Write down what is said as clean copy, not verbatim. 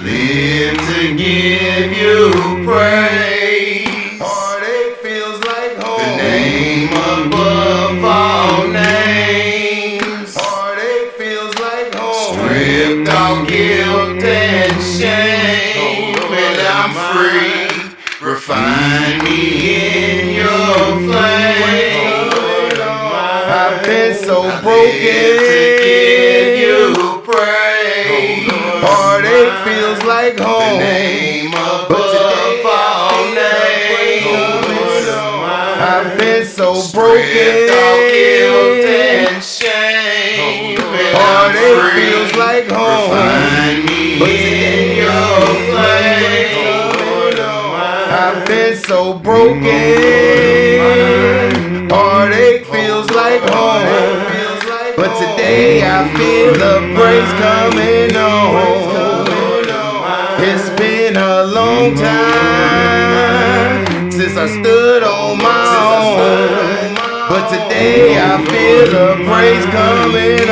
live to give you praise. Heartache feels like home. The name above all names. Heartache feels like home. Stripped all guilt and shame, and I'm free. Refine me in your flame. I've been so I broken. live to give you praise. Heartache feels like The home. name above all names. I've been so Stripped all guilt broken. and shame, and I'm Heartache free. feels like home. Refine me in your flame. I've been so broken. Heartache feels like home. But today I feel the breaks coming on. It's been a long time since I stood on my own. But today I feel the breaks coming